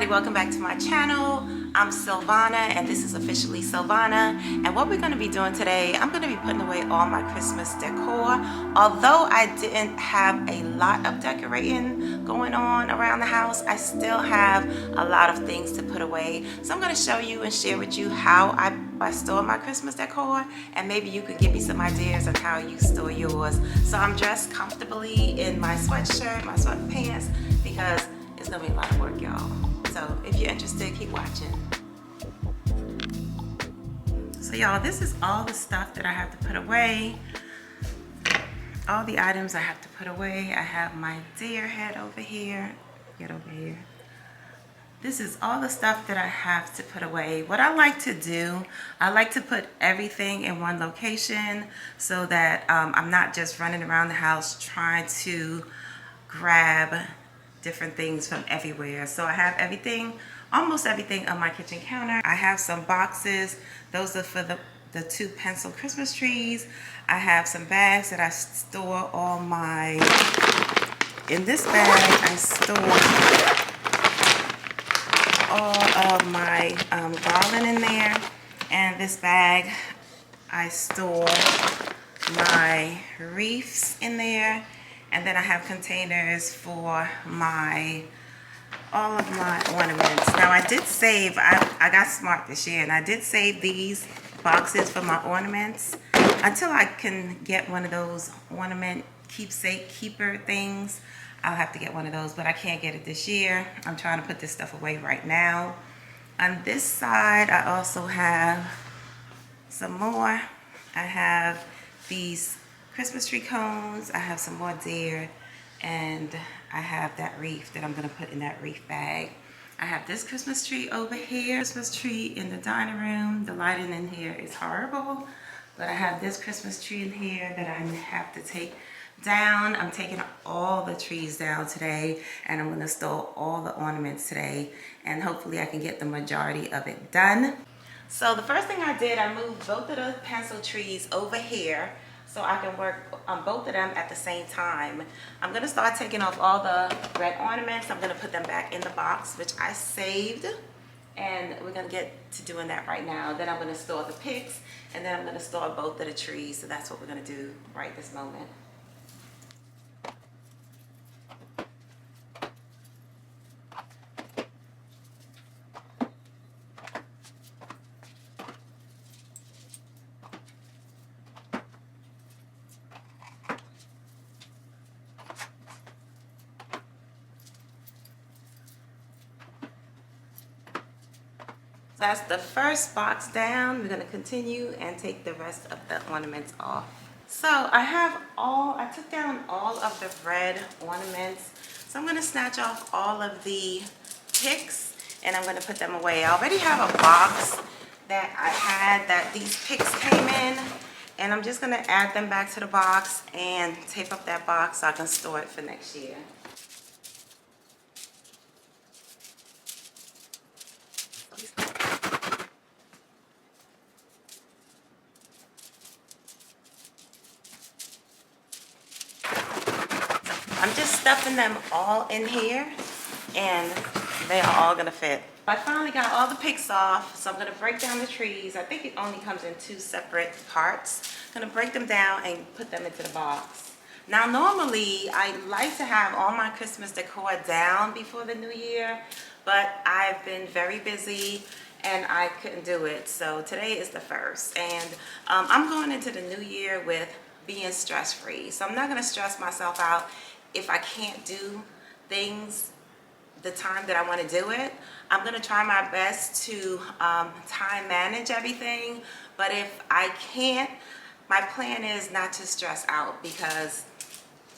Welcome back to my channel. I'm Silvana and this is officially Silvana, and what we're going to be doing today, I'm going to be putting away all my Christmas decor. Although I didn't have a lot of decorating going on around the house, I still have a lot of things to put away. So I'm going to show you and share with you how I store my Christmas decor, and maybe you could give me some ideas on how you store yours. So I'm dressed comfortably in my sweatshirt, my sweatpants, because it's gonna be a lot of work, y'all. So if you're interested, keep watching. So y'all, this is all the stuff that I have to put away. All the items I have to put away. I have my deer head over here. Get over here. This is all the stuff that I have to put away. What I like to do, I like to put everything in one location so that I'm not just running around the house trying to grab different things from everywhere. So I have everything, almost everything on my kitchen counter. I have some boxes. Those are for the 2 pencil Christmas trees. I have some bags that I store all my, in this bag I store all of my garland in there. And this bag I store my wreaths in there. And then I have containers for all of my ornaments. Now I did save, I got smart this year, and I did save these boxes for my ornaments until I can get one of those ornament keepsake keeper things. I'll have to get one of those, but I can't get it this year. I'm trying to put this stuff away right now. On this side, I also have some more. I have these Christmas tree cones. I have some more deer, and I have that wreath that I'm going to put in that wreath bag. I have this Christmas tree over here, Christmas tree in the dining room. The lighting in here is horrible, but I have this Christmas tree in here that I have to take down. I'm taking all the trees down today, and I'm going to store all the ornaments today, and hopefully I can get the majority of it done. So the first thing I did, I moved both of the pencil trees over here so I can work on both of them at the same time. I'm going to start taking off all the red ornaments. I'm going to put them back in the box, which I saved. And we're going to get to doing that right now. Then I'm going to store the picks, and then I'm going to store both of the trees. So that's what we're going to do right this moment. That's the first box down. We're going to continue and take the rest of the ornaments off. So I took down all of the red ornaments. So I'm going to snatch off all of the picks and I'm going to put them away. I already have a box that I had that these picks came in, and I'm just going to add them back to the box and tape up that box so I can store it for next year. I'm just stuffing them all in here, and they are all gonna fit. I finally got all the picks off, so I'm gonna break down the trees. I think it only comes in 2 separate parts. I'm gonna break them down and put them into the box. Now normally I like to have all my Christmas decor down before the new year, but I've been very busy and I couldn't do it. So today is the 1st, and I'm going into the new year with being stress-free. So I'm not gonna stress myself out if I can't do things the time that I want to do it. I'm going to try my best to time manage everything, but if I can't, my plan is not to stress out, because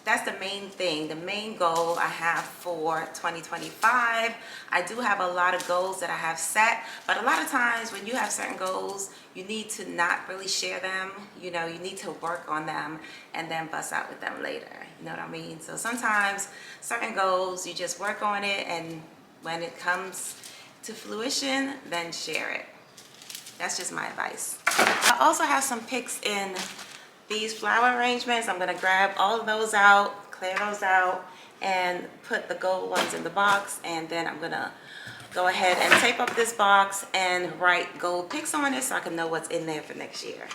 that's the main thing, the main goal I have for 2025. I do have a lot of goals that I have set, but a lot of times when you have certain goals, you need to not really share them. You know, you need to work on them and then bust out with them later. You know what I mean? So sometimes certain goals, you just work on it, and when it comes to fruition, then share it. That's just my advice. I also have some picks in these flower arrangements. I'm gonna grab all of those out, clear those out, and put the gold ones in the box. And then I'm gonna go ahead and tape up this box and write gold picks on it so I can know what's in there for next year.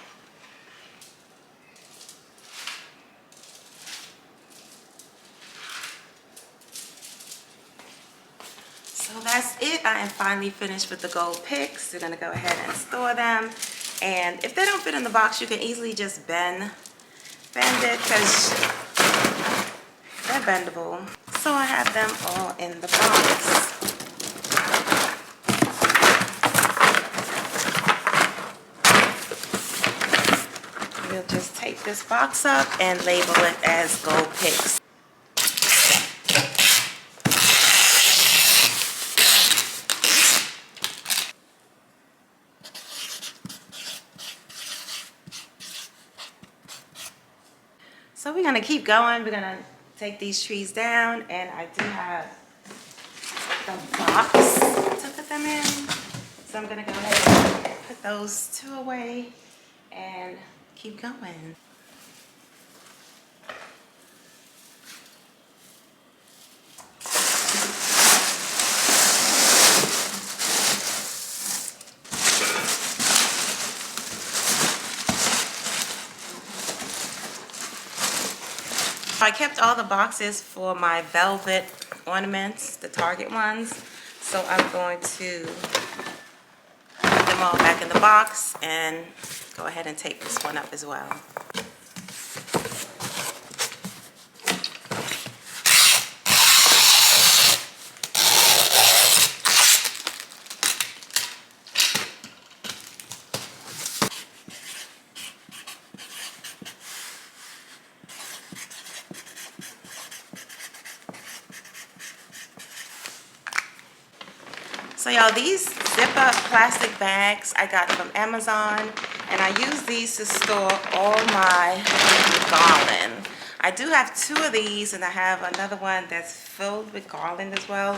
So that's it. I am finally finished with the gold picks. We're gonna go ahead and store them. And if they don't fit in the box, you can easily just bend it because they're bendable. So I have them all in the box. We'll just tape this box up and label it as gold picks. So we're gonna keep going. We're gonna take these trees down, and I do have the box to put them in. So I'm gonna go ahead and put those two away and keep going. I kept all the boxes for my velvet ornaments, the Target ones. So I'm going to put them all back in the box and go ahead and tape this one up as well. So y'all, these zip-up plastic bags I got from Amazon, and I use these to store all my garland. I do have two of these, and I have another one that's filled with garland as well.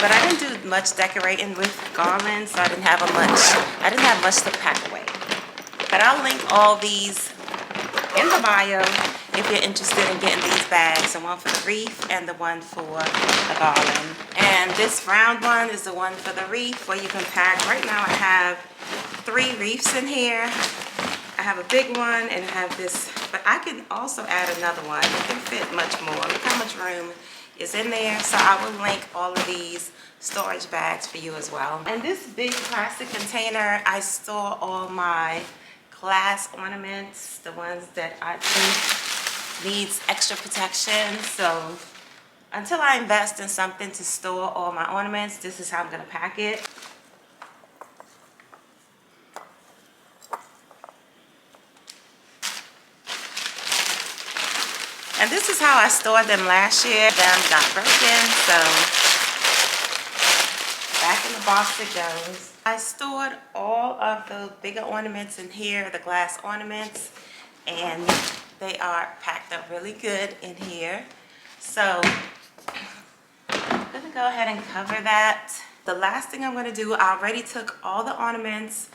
But I didn't do much decorating with garland, so I didn't have much to pack away. But I'll link all these in the bio if you're interested in getting these bags, the one for the wreath and the one for the garland. And this round one is the one for the wreath where you can pack. Right now I have 3 wreaths in here. I have a big one and I have this, but I can also add another one. It can fit much more. Look how much room is in there. So I will link all of these storage bags for you as well. And this big plastic container, I store all my glass ornaments, the ones that I think needs extra protection. So until I invest in something to store all my ornaments, this is how I'm going to pack it. And this is how I stored them last year. Them got broken, so back in the box it goes. I stored all of the bigger ornaments in here, the glass ornaments, and they are packed up really good in here. So I'm gonna go ahead and cover that. The last thing I'm gonna do, I already took all the ornaments,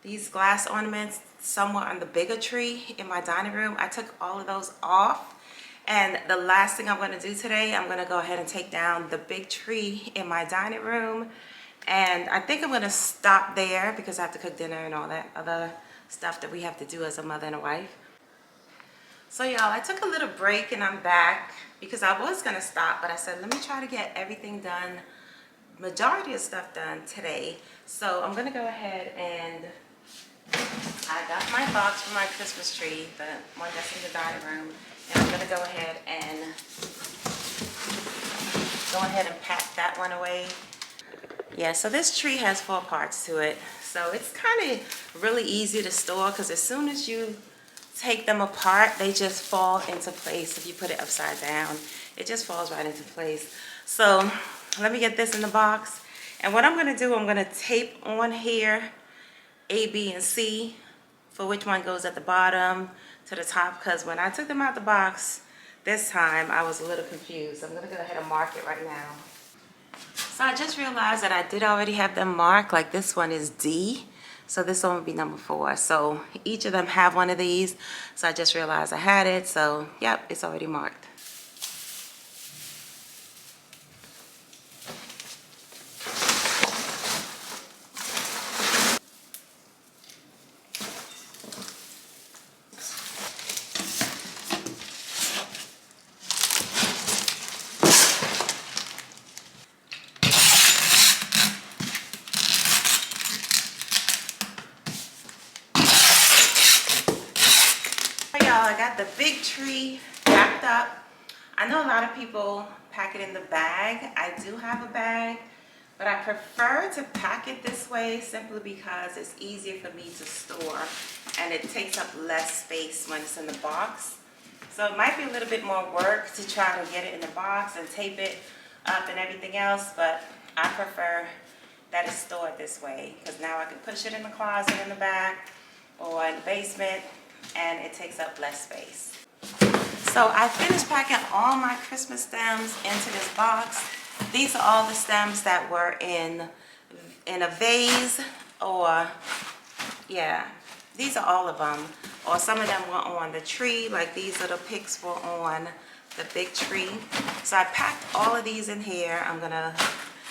these glass ornaments, somewhere on the bigger tree in my dining room. I took all of those off. And the last thing I'm gonna do today, I'm gonna go ahead and take down the big tree in my dining room. And I think I'm gonna stop there because I have to cook dinner and all that other stuff that we have to do as a mother and a wife. So y'all, I took a little break and I'm back because I was gonna stop, but I said, let me try to get everything done, majority of stuff done today. So I'm gonna go ahead and I got my box for my Christmas tree, the one that's in the dining room, and I'm gonna go ahead and pack that one away. Yeah, so this tree has 4 parts to it. So it's kind of really easy to store because as soon as you take them apart, they just fall into place. If you put it upside down, it just falls right into place. So let me get this in the box. And what I'm gonna do, I'm gonna tape on here A, B, and C for which one goes at the bottom to the top, because when I took them out the box this time, I was a little confused. I'm gonna go ahead and mark it right now. So I just realized that I did already have them marked, like this one is D. So this one will be number 4. So each of them have one of these. So I just realized I had it. So yep, it's already marked. Y'all, I got the big tree wrapped up. I know a lot of people pack it in the bag. I do have a bag, but I prefer to pack it this way simply because it's easier for me to store and it takes up less space when it's in the box. So it might be a little bit more work to try to get it in the box and tape it up and everything else, but I prefer that it's stored this way because now I can push it in the closet in the back or in the basement and it takes up less space. So I finished packing all my Christmas stems into this box. These are all the stems that were in a vase, or yeah, these are all of them. Or some of them were on the tree, like these little picks were on the big tree. So I packed all of these in here. I'm gonna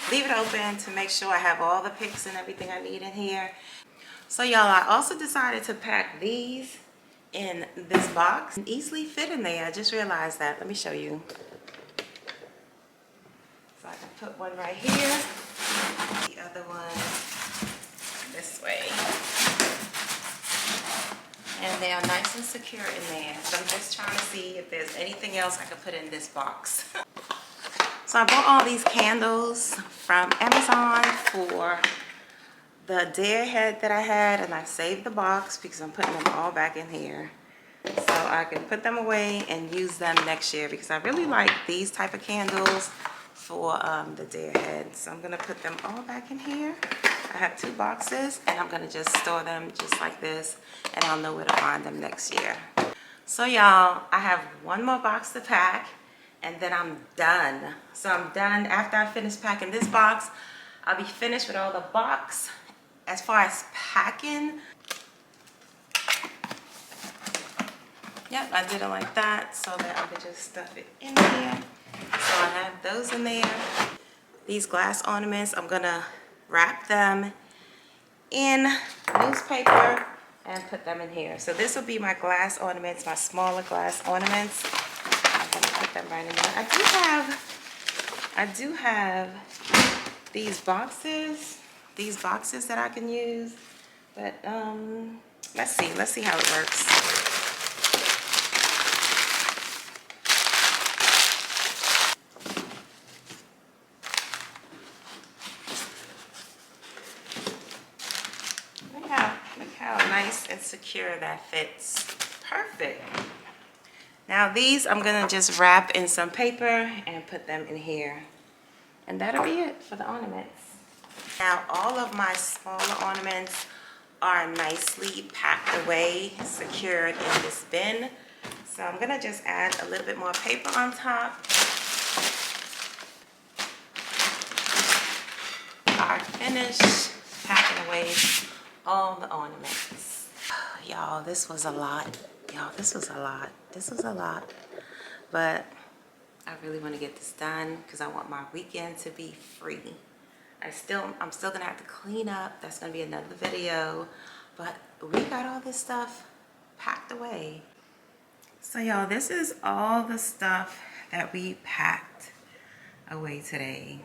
leave it open to make sure I have all the picks and everything I need in here. So y'all, I also decided to pack these in this box and easily fit in there. I just realized that. Let me show you. So I can put one right here, the other one this way. And they are nice and secure in there. So I'm just trying to see if there's anything else I could put in this box. So I bought all these candles from Amazon for the deer head that I had, and I saved the box because I'm putting them all back in here so I can put them away and use them next year, because I really like these type of candles for the deer head. So I'm gonna put them all back in here. I have 2 boxes and I'm gonna just store them just like this, and I'll know where to find them next year. So y'all, I have one more box to pack and then I'm done. So I'm done. After I finish packing this box, I'll be finished with all the box. As far as packing, yep, I did it like that so that I could just stuff it in here. So I have those in there. These glass ornaments, I'm gonna wrap them in newspaper and put them in here. So this will be my glass ornaments, my smaller glass ornaments. I'm gonna put them right in there. I do have these boxes that I can use, but let's see how it works. Look how nice and secure that fits. Perfect. Now these I'm gonna just wrap in some paper and put them in here, and that'll be it for the ornaments. Now all of my smaller ornaments are nicely packed away, secured in this bin. So I'm gonna just add a little bit more paper on top. I finished packing away all the ornaments. Y'all, this was a lot. This was a lot. But I really want to get this done because I want my weekend to be free. I'm still gonna have to clean up. That's gonna be another video, but we got all this stuff packed away. So y'all, this is all the stuff that we packed away today.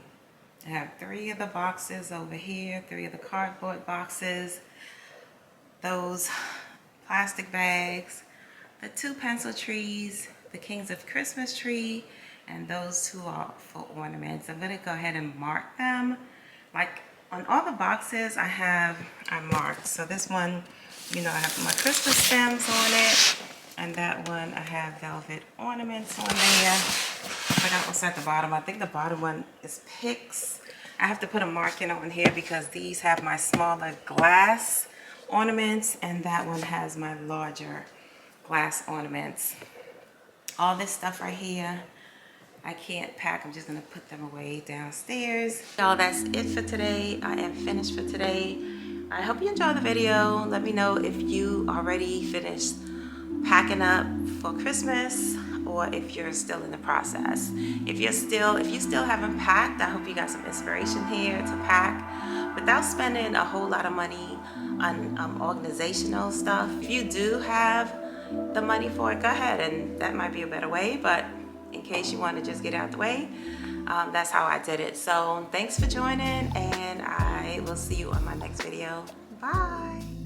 I have 3 of the boxes over here, 3 of the cardboard boxes, those plastic bags, the 2 pencil trees, the Kings of Christmas tree, and those 2 are for ornaments. I'm gonna go ahead and mark them. Like on all the boxes I marked. So this one, you know, I have my Christmas stems on it, and that one I have velvet ornaments on there. I forgot what's at the bottom. I think the bottom one is picks. I have to put a marking on here because these have my smaller glass ornaments, and that one has my larger glass ornaments. All this stuff right here, I can't pack. I'm just gonna put them away downstairs. Y'all, that's it for today. I am finished for today. I hope you enjoyed the video. Let me know if you already finished packing up for Christmas or if you're still in the process. If you still haven't packed, I hope you got some inspiration here to pack without spending a whole lot of money on organizational stuff. If you do have the money for it, go ahead, and that might be a better way, but in case you want to just get out the way, that's how I did it. So thanks for joining, and I will see you on my next video. Bye.